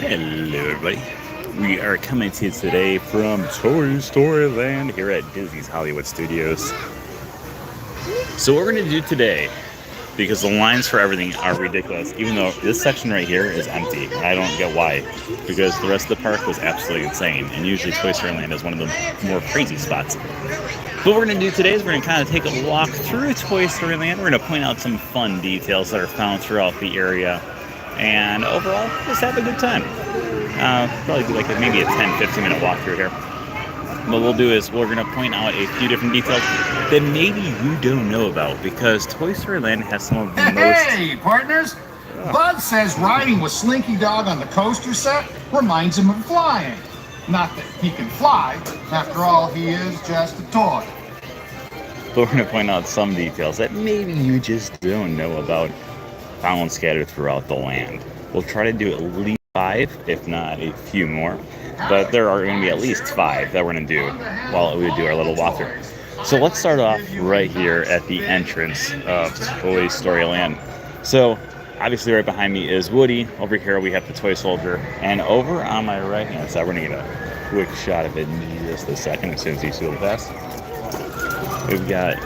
Hello, everybody. We are coming to you today from Toy Story Land here at Disney's Hollywood Studios. So, what we're going to do today, because the lines for everything are ridiculous, even though this section right here is empty, and I don't get why, because the rest of the park was absolutely insane, and usually Toy Story Land is one of the more crazy spots. What we're going to do today is we're going to kind of take a walk through Toy Story Land. We're going to point out some fun details that are found throughout the area, and overall, just have a good time. Probably do like maybe a 10-15 minute walk through here. What we'll do is we're going to point out a few different details that maybe you don't know about, because Toy Story Land has some of the Hey, partners! Bud says riding with Slinky Dog on the coaster set reminds him of flying. Not that he can fly. After all, he is just a toy. But we're going to point out some details that maybe you just don't know about, found scattered throughout the land. We'll try to do at least 5, if not a few more. But there are going to be at least 5 that we're going to do while we do our little walkthrough. So let's start off right here at the entrance of Toy Story Land. So obviously right behind me is Woody. Over here we have the Toy Soldier. And over on my right hand side, we're going to get a quick shot of it in just a second as soon as you see the pass. We've got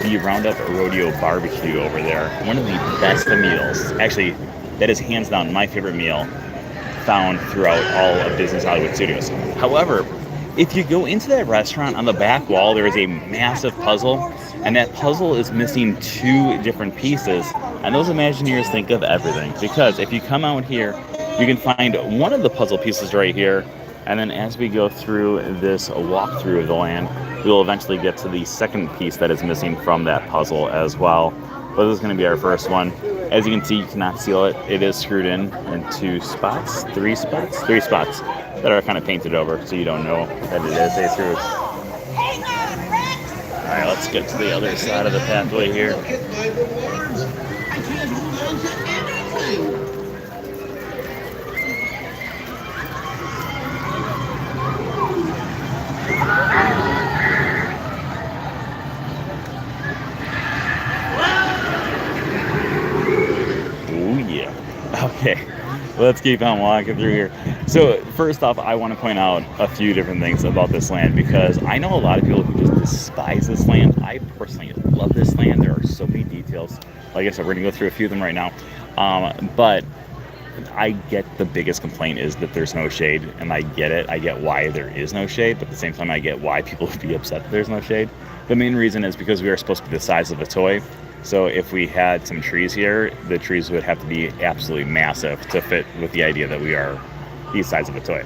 the Roundup Rodeo Barbecue over there. One of the best meals. Actually, that is hands down my favorite meal found throughout all of Disney's Hollywood Studios. However, if you go into that restaurant, on the back wall there is a massive puzzle, and that puzzle is missing 2 different pieces, and those Imagineers think of everything, because if you come out here you can find one of the puzzle pieces right here, and then as we go through this walkthrough of the land, we will eventually get to the second piece that is missing from that puzzle as well. But this is going to be our first one. As you can see, you cannot seal it. It is screwed in 3 spots that are kind of painted over, so you don't know that it is a screw. All right, let's get to the other side of the pathway here. Okay, let's keep on walking through here. So first off, I want to point out a few different things about this land, because I know a lot of people who just despise this land. I personally love this land. There are so many details. Like I said, we're going to go through a few of them right now. But I get the biggest complaint is that there's no shade, and I get it. I get why there is no shade, but at the same time, I get why people would be upset that there's no shade. The main reason is because we are supposed to be the size of a toy. So if we had some trees here, the trees would have to be absolutely massive to fit with the idea that we are the size of a toy.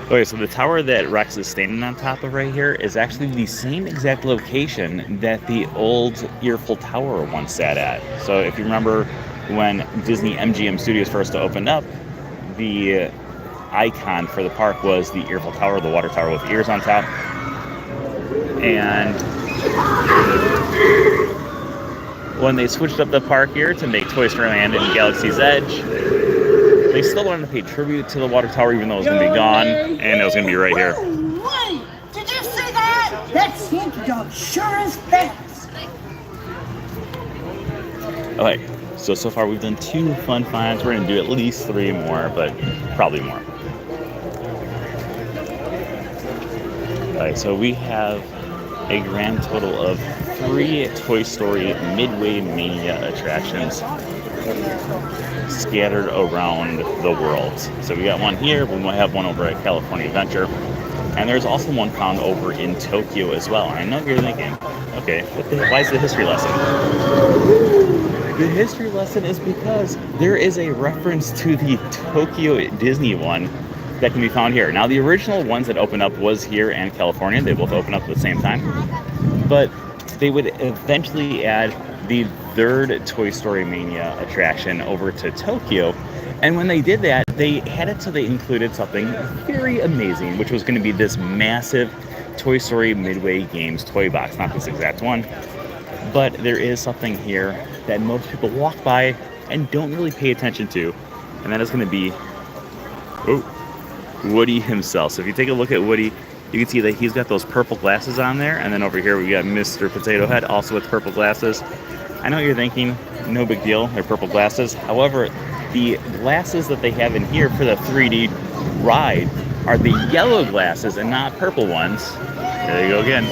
Okay, so the tower that Rex is standing on top of right here is actually the same exact location that the old Earful Tower once sat at. So if you remember when Disney MGM Studios first opened up, the icon for the park was the Earful Tower, the water tower with ears on top. And when they switched up the park here to make Toy Story Land and Galaxy's Edge, they still wanted to pay tribute to the water tower, even though it was going to be gone, and it was going to be right here. Wait! Did you see that? That Slinky Dog sure is fast. Okay, so far we've done 2 fun finds. We're going to do at least 3 more, but probably more. Alright, so we have a grand total of 3 Toy Story Midway Mania attractions scattered around the world. So we got one here, we might have one over at California Adventure, and there's also one found over in Tokyo as well. And I know you're thinking, okay, why is the history lesson? The history lesson is because there is a reference to the Tokyo Disney one that can be found here. Now, the original ones that opened up was here in California. They both opened up at the same time. But they would eventually add the 3rd Toy Story Mania attraction over to Tokyo. And when they did that, they had it so they included something very amazing, which was going to be this massive Toy Story Midway Games toy box. Not this exact one, but there is something here that most people walk by and don't really pay attention to. And that is going to be Woody himself. So if you take a look at Woody, you can see that he's got those purple glasses on there. And then over here we got Mr. Potato Head, also with purple glasses. I know what you're thinking, no big deal, they're purple glasses. However, the glasses that they have in here for the 3D ride are the yellow glasses and not purple ones. There you go again.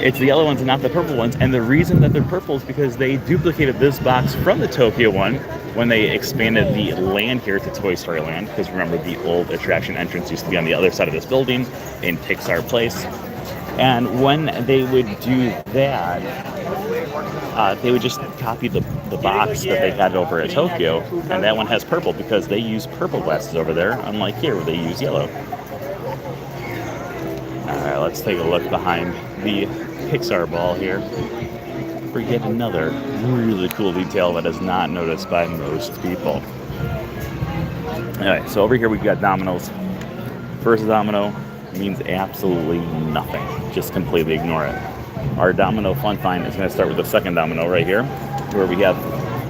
It's the yellow ones and not the purple ones. And the reason that they're purple is because they duplicated this box from the Tokyo one when they expanded the land here to Toy Story Land. Because remember, the old attraction entrance used to be on the other side of this building in Pixar Place. And when they would do that, they would just copy the box that they had over at Tokyo, and that one has purple because they use purple glasses over there, unlike here where they use yellow. Alright, let's take a look behind the Pixar ball here for yet another really cool detail that is not noticed by most people. Alright, so over here we've got dominoes. First domino means absolutely nothing. Just completely ignore it. Our domino fun find is going to start with the second domino right here, where we have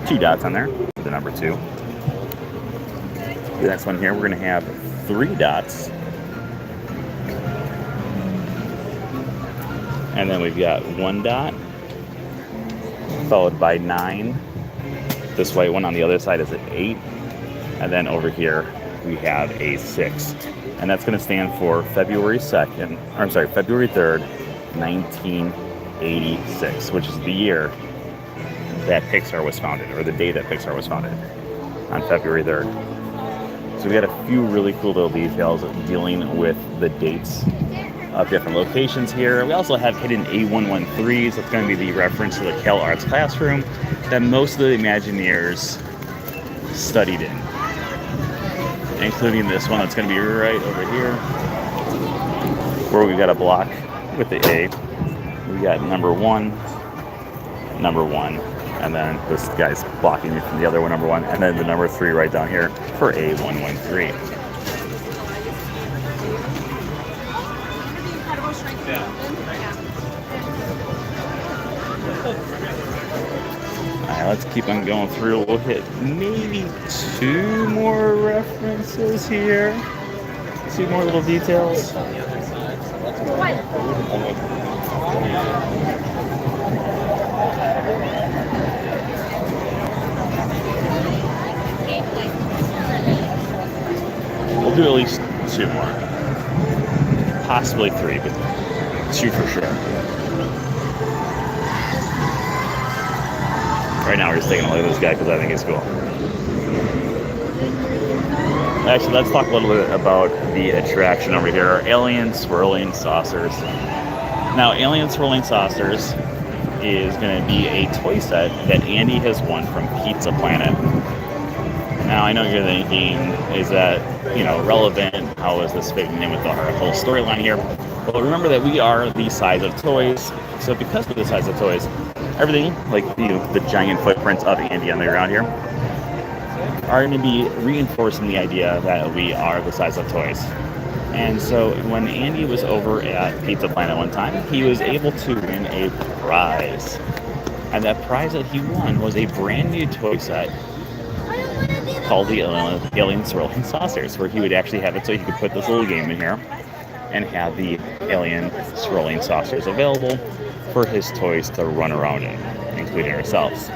2 dots on there, the number 2. The next one here, we're going to have 3 dots. And then we've got 1 dot, followed by 9. This white one on the other side is an 8. And then over here, we have a 6. And that's going to stand for February 3rd, 1986, which is the year that Pixar was founded, or the day that Pixar was founded, on February 3rd. So we got a few really cool little details dealing with the dates of different locations here. We also have hidden A113s. That's going to be the reference to the Cal Arts classroom that most of the Imagineers studied in, including this one that's going to be right over here, where we've got a block with the A. We got number 1, and then this guy's blocking me from the other one, number 1, and then the number 3 right down here for A113. Alright, let's keep on going through. We'll hit maybe 2 more references here. 2 more little details. We'll do at least 2 more. Possibly 3, but 2 for sure. Right now we're just taking a look at this guy because I think he's cool. Actually, let's talk a little bit about the attraction over here. Our Alien Swirling Saucers. Now, Alien Swirling Saucers is going to be a toy set that Andy has won from Pizza Planet. Now, I know you're thinking, is that, relevant? How is this fitting in with our whole storyline here? Well, remember that we are the size of toys. So because we're the size of toys, everything, like the giant footprints of Andy on the ground here, are going to be reinforcing the idea that we are the size of toys. And so when Andy was over at Pizza Planet one time, he was able to win a prize. And that prize that he won was a brand new toy set called the Alien Swirling Saucers, where he would actually have it so he could put this little game in here and have the Alien Swirling Saucers available for his toys to run around in, including ourselves.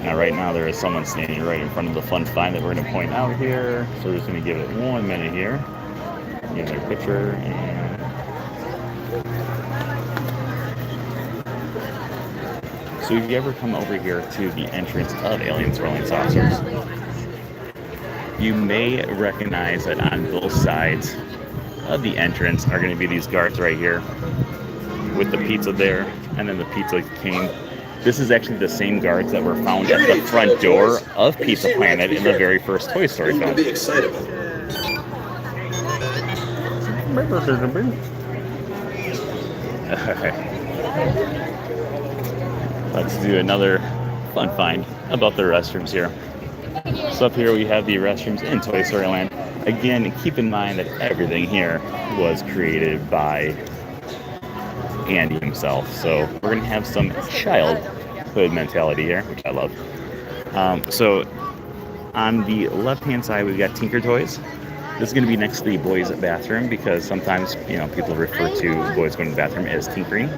Now, right now, there is someone standing right in front of the fun find that we're going to point out here. So we're just going to give it 1 minute here. Get their picture. And so if you ever come over here to the entrance of Alien Swirling Saucers, you may recognize that on both sides of the entrance are going to be these guards right here with the pizza there, and then the Pizza King. This is actually the same guards that were found at the front door of Pizza Planet in the very first Toy Story film. Be excited. Let's do another fun find about the restrooms here. So up here we have the restrooms in Toy Story Land. Again, keep in mind that everything here was created by Andy himself. So we're going to have some childhood mentality here, which I love. So on the left-hand side, we've got Tinker Toys. This is going to be next to the boys' bathroom because sometimes, people refer to boys going to the bathroom as tinkering.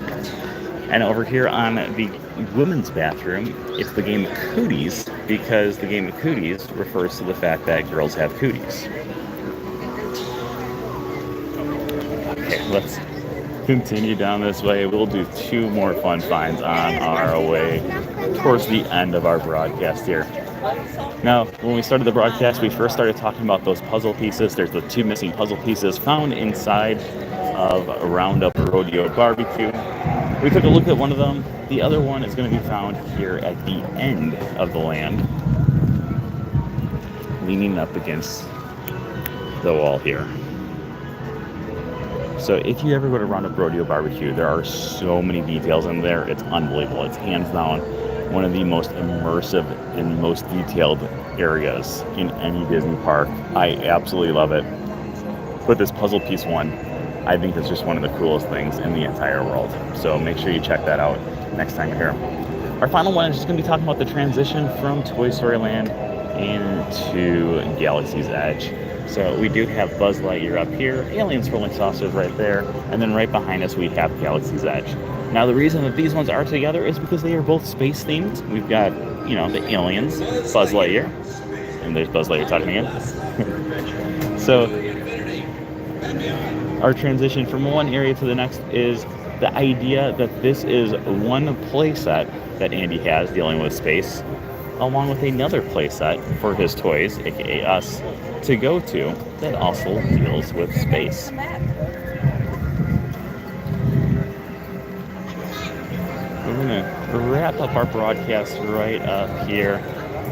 And over here on the women's bathroom, it's the game of cooties, because the game of cooties refers to the fact that girls have cooties. Okay, let's continue down this way. We'll do 2 more fun finds on our way towards the end of our broadcast here. Now, when we started the broadcast, we first started talking about those puzzle pieces. There's the 2 missing puzzle pieces found inside of a Roundup Rodeo Barbecue. We took a look at one of them. The other one is going to be found here at the end of the land, leaning up against the wall here. So if you ever go to Roundup Rodeo Barbecue, there are so many details in there. It's unbelievable. It's hands down one of the most immersive and most detailed areas in any Disney park. I absolutely love it. But this puzzle piece one, I think it's just one of the coolest things in the entire world. So make sure you check that out next time you're here. Our final one is just going to be talking about the transition from Toy Story Land into Galaxy's Edge. So we do have Buzz Lightyear up here, Alien Swirling Saucers right there, and then right behind us we have Galaxy's Edge. Now the reason that these ones are together is because they are both space themed. We've got, you know, the aliens, Buzz Lightyear, and there's Buzz Lightyear talking again. So our transition from one area to the next is the idea that this is one play set that Andy has dealing with space, along with another play set for his toys, aka us, to go to that also deals with space. We're going to wrap up our broadcast right up here.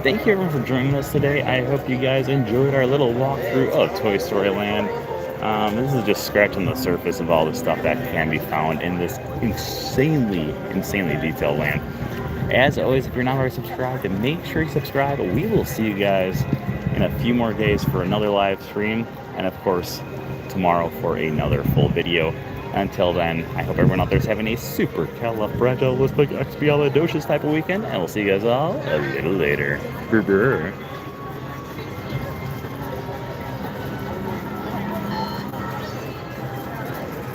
Thank you everyone for joining us today. I hope you guys enjoyed our little walkthrough of Toy Story Land. This is just scratching the surface of all the stuff that can be found in this insanely detailed land. As always, if you're not already subscribed, then make sure you subscribe. We will see you guys in a few more days for another live stream, and of course tomorrow for another full video. Until then, I hope everyone out there is having a super califragilisticexpialidocious type of weekend, and we'll see you guys all a little later. Brr.